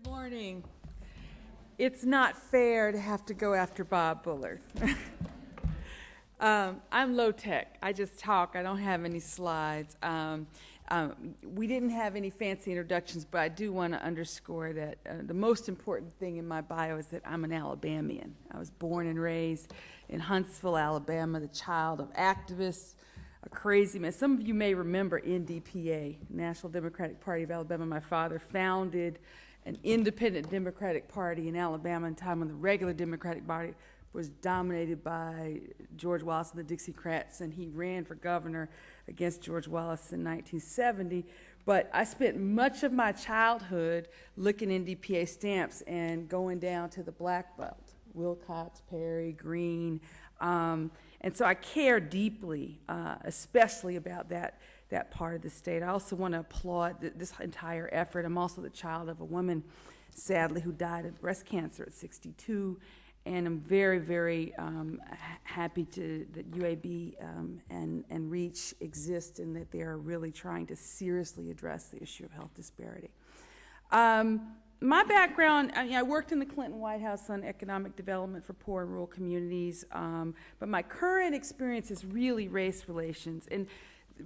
Morning. It's not fair to have to go after Bob Bullard. I'm low tech. I just talk. I don't have any slides. We didn't have any fancy introductions, but I do want to underscore that the most important thing in my bio is that I'm an Alabamian. I was born and raised in Huntsville, Alabama, the child of activists, a crazy man. Some of you may remember NDPA, National Democratic Party of Alabama. My father founded an independent Democratic Party in Alabama in a time when the regular Democratic Party was dominated by George Wallace and the Dixiecrats, and he ran for governor against George Wallace in 1970. But I spent much of my childhood looking NDPA stamps and going down to the Black Belt, Wilcox, Perry, Greene, and so I care deeply, especially about that part of the state. I also want to applaud this entire effort. I'm also the child of a woman, sadly, who died of breast cancer at 62, and I'm very, very happy that UAB and REACH exist and that they are really trying to seriously address the issue of health disparity. My background, I worked in the Clinton White House on economic development for poor and rural communities, but my current experience is really race relations. And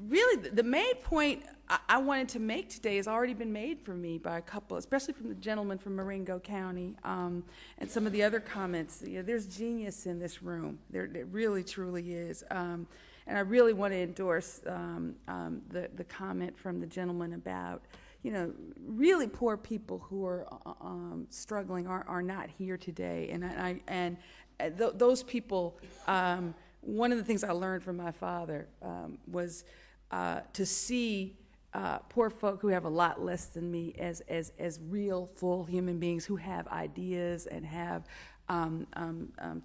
really, the main point I wanted to make today has already been made for me by a couple, especially from the gentleman from Marengo County, and some of the other comments. You know, there's genius in this room. There really, truly is. And I really want to endorse the comment from the gentleman about, you know, really poor people who are struggling are not here today. And those people, one of the things I learned from my father was to see poor folk who have a lot less than me as real, full human beings who have ideas and have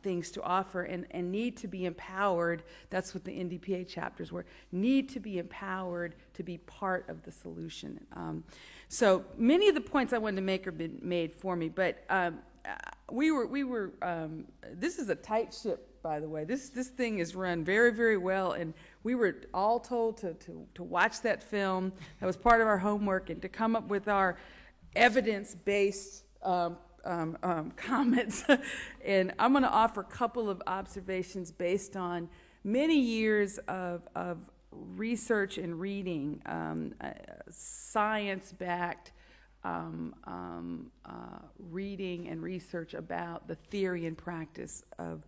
things to offer and need to be empowered. That's what the NDPA chapters were. Need to be empowered to be part of the solution. So many of the points I wanted to make have been made for me, but we were this is a tight ship, by the way. This thing is run very, very well, and we were all told to watch that film. That was part of our homework, and to come up with our evidence-based comments. And I'm going to offer a couple of observations based on many years of research and reading, science-backed reading and research about the theory and practice of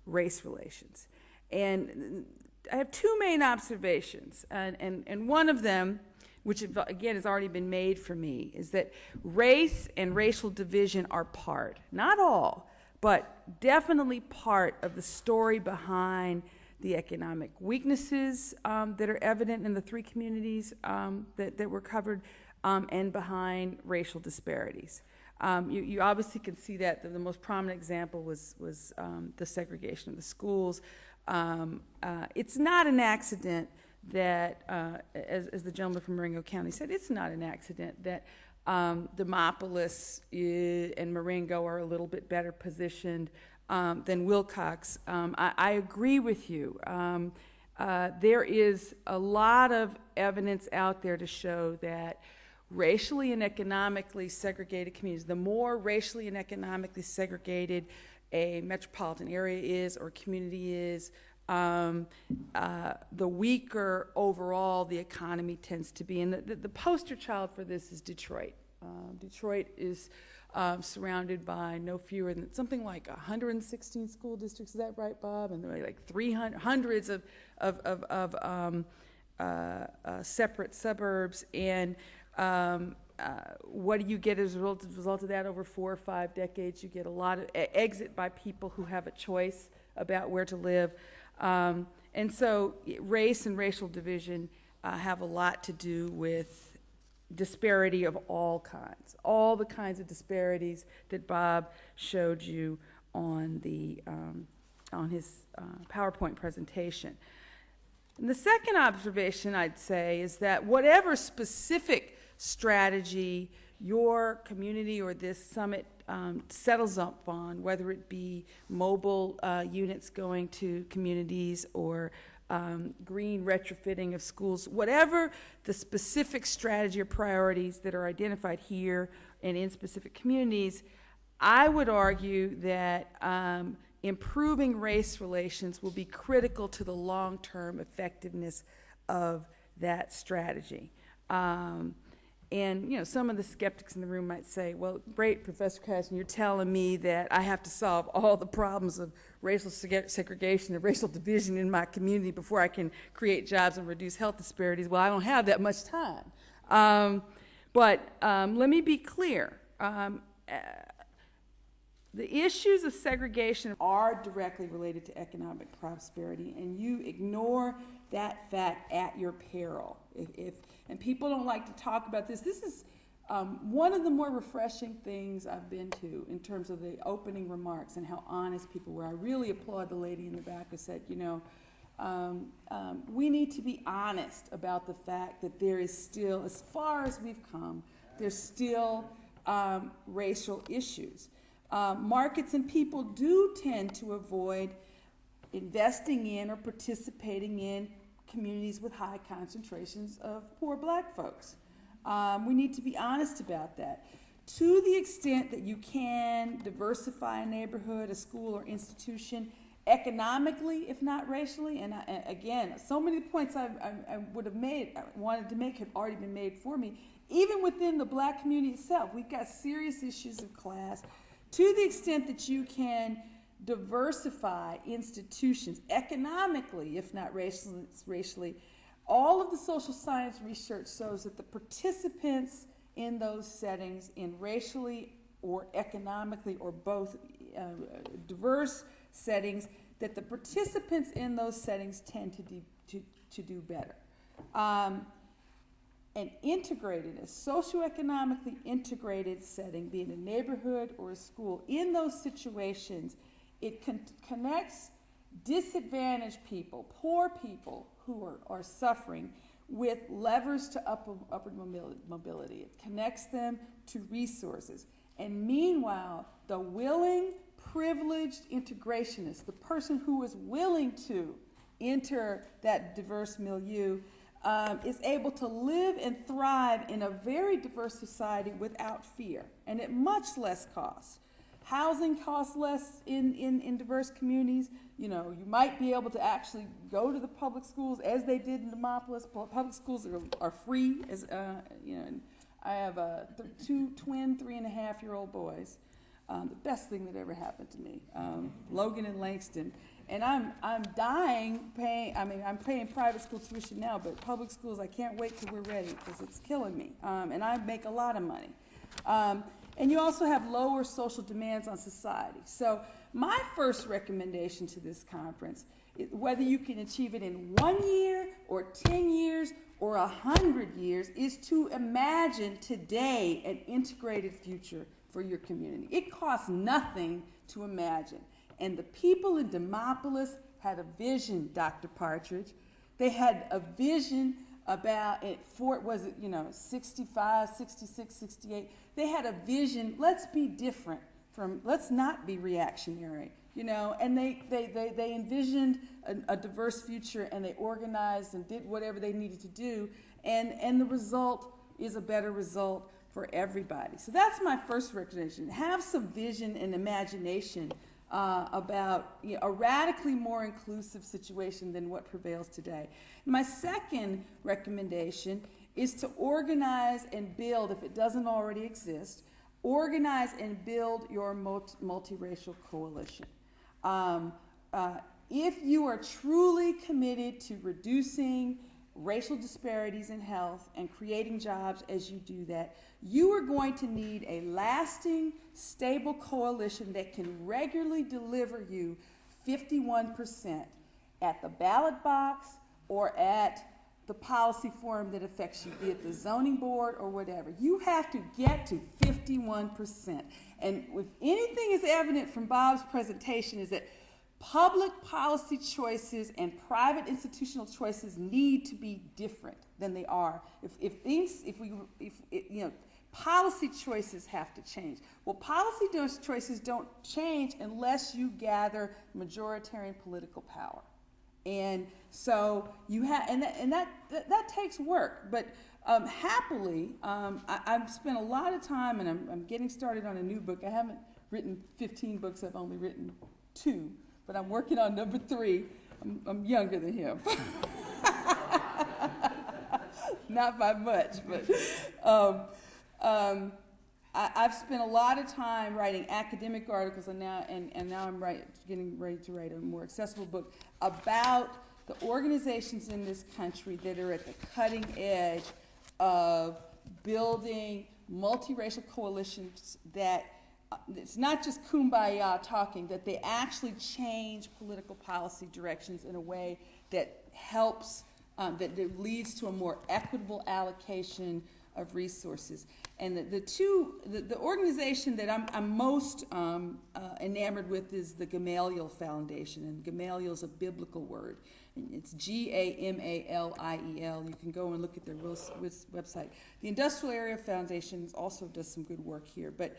race relations. And I have two main observations, and one of them, which again has already been made for me, is that race and racial division are part, not all, but definitely part of the story behind the economic weaknesses that are evident in the three communities that were covered, and behind racial disparities. You obviously can see that the most prominent example was the segregation of the schools. It's not an accident that, as the gentleman from Marengo County said, it's not an accident that Demopolis and Marengo are a little bit better positioned than Wilcox. I agree with you. There is a lot of evidence out there to show that racially and economically segregated communities, the more racially and economically segregated a metropolitan area is or community is, the weaker overall the economy tends to be. And the poster child for this is Detroit. Detroit is surrounded by no fewer than something like 116 school districts. Is that right, Bob? And there are like hundreds of separate suburbs. And what do you get as a result of that? Over 4 or 5 decades, you get a lot of exit by people who have a choice about where to live. And so race and racial division have a lot to do with disparity of all kinds, all the kinds of disparities that Bob showed you on his PowerPoint presentation. And the second observation I'd say is that whatever specific strategy your community or this summit settles up on, whether it be mobile units going to communities or green retrofitting of schools, whatever the specific strategy or priorities that are identified here and in specific communities, I would argue that improving race relations will be critical to the long-term effectiveness of that strategy. And, you know, some of the skeptics in the room might say, well, great, Professor Cashin, you're telling me that I have to solve all the problems of racial segregation and racial division in my community before I can create jobs and reduce health disparities. Well, I don't have that much time. But let me be clear. The issues of segregation are directly related to economic prosperity, and you ignore that fact at your peril. And people don't like to talk about this. This is one of the more refreshing things I've been to in terms of the opening remarks and how honest people were. I really applaud the lady in the back who said, you know, we need to be honest about the fact that there is still, as far as we've come, there's still racial issues. Markets and people do tend to avoid investing in or participating in communities with high concentrations of poor black folks. We need to be honest about that. To the extent that you can diversify a neighborhood, a school, or institution economically, if not racially, and again, so many points I would have made, I wanted to make have already been made for me. Even within the black community itself, we've got serious issues of class. To the extent that you can diversify institutions economically, if not racially, all of the social science research shows that the participants in those settings, in racially or economically or both diverse settings, that the participants in those settings tend to do better. An integrated, a socioeconomically integrated setting, be it a neighborhood or a school, in those situations, it connects disadvantaged people, poor people who are suffering, with levers to upward mobility. It connects them to resources. And meanwhile, the willing, privileged integrationist, the person who is willing to enter that diverse milieu, is able to live and thrive in a very diverse society without fear and at much less cost. Housing costs less in diverse communities. You know, you might be able to actually go to the public schools as they did in Demopolis. Public schools are free. As you know, I have two twin 3.5-year-old boys. The best thing that ever happened to me. Logan and Langston. And I'm dying paying. I mean, I'm paying private school tuition now, but public schools, I can't wait till we're ready because it's killing me. And I make a lot of money. And you also have lower social demands on society. So my first recommendation to this conference, whether you can achieve it in 1 year or 10 years or 100 years, is to imagine today an integrated future for your community. It costs nothing to imagine. And the people in Demopolis had a vision, Dr. Partridge. They had a vision about it for, was it, you know, 65, 66, 68. They had a vision, let's be different from, let's not be reactionary, you know, and they envisioned a diverse future, and they organized and did whatever they needed to do, and the result is a better result for everybody. So that's my first recommendation. Have some vision and imagination about, you know, a radically more inclusive situation than what prevails today. My second recommendation is to organize and build, if it doesn't already exist, organize and build your multiracial coalition. If you are truly committed to reducing racial disparities in health and creating jobs as you do that, you are going to need a lasting, stable coalition that can regularly deliver you 51% at the ballot box or at the policy forum that affects you, be it the zoning board or whatever. You have to get to 51%. And if anything is evident from Bob's presentation, is that public policy choices and private institutional choices need to be different than they are. Policy choices have to change. Well, policy choices don't change unless you gather majoritarian political power. And so you have, and that takes work. But happily, I've spent a lot of time, and I'm getting started on a new book. I haven't written 15 books. I've only written 2, but I'm working on number 3. I'm younger than him. Not by much, but I've spent a lot of time writing academic articles, and now I'm getting ready to write a more accessible book about the organizations in this country that are at the cutting edge of building multiracial coalitions that it's not just kumbaya talking, that they actually change political policy directions in a way that helps, that leads to a more equitable allocation of resources. And the organization that I'm most enamored with is the Gamaliel Foundation, and Gamaliel is a biblical word. It's Gamaliel. You can go and look at their website. The Industrial Area Foundation also does some good work here, but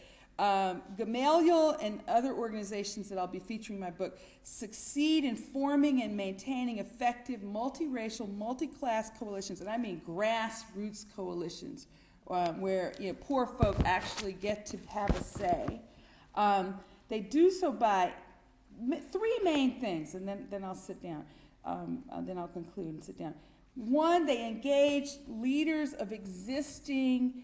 Gamaliel and other organizations that I'll be featuring in my book succeed in forming and maintaining effective multiracial, multi-class coalitions, and I mean grassroots coalitions, where poor folk actually get to have a say. They do so by 3 main things, and then I'll sit down. Then I'll conclude and sit down. 1, they engage leaders of existing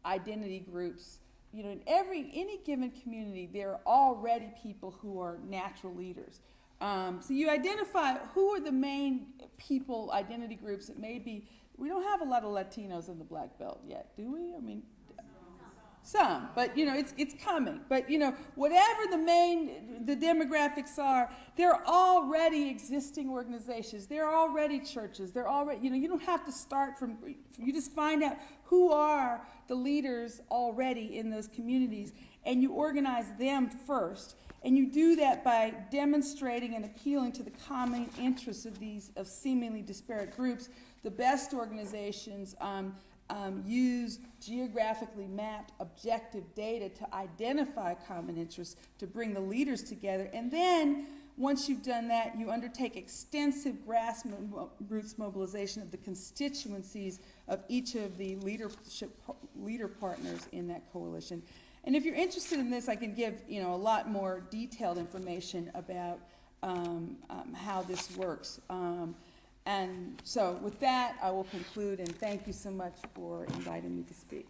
identity groups. In any given community, there are already people who are natural leaders. So you identify who are the main people, identity groups that maybe, we don't have a lot of Latinos in the Black Belt yet, do we? I mean, some, but it's coming. But whatever the demographics are, there are already existing organizations. There are already churches. There are already, you don't have to start from, you just find out who are the leaders already in those communities, and you organize them first. And you do that by demonstrating and appealing to the common interests of seemingly disparate groups. The best organizations use geographically mapped objective data to identify common interests, to bring the leaders together. And then, once you've done that, you undertake extensive grassroots mobilization of the constituencies of each of the leader partners in that coalition. And if you're interested in this, I can give a lot more detailed information about how this works. And so with that, I will conclude, and thank you so much for inviting me to speak.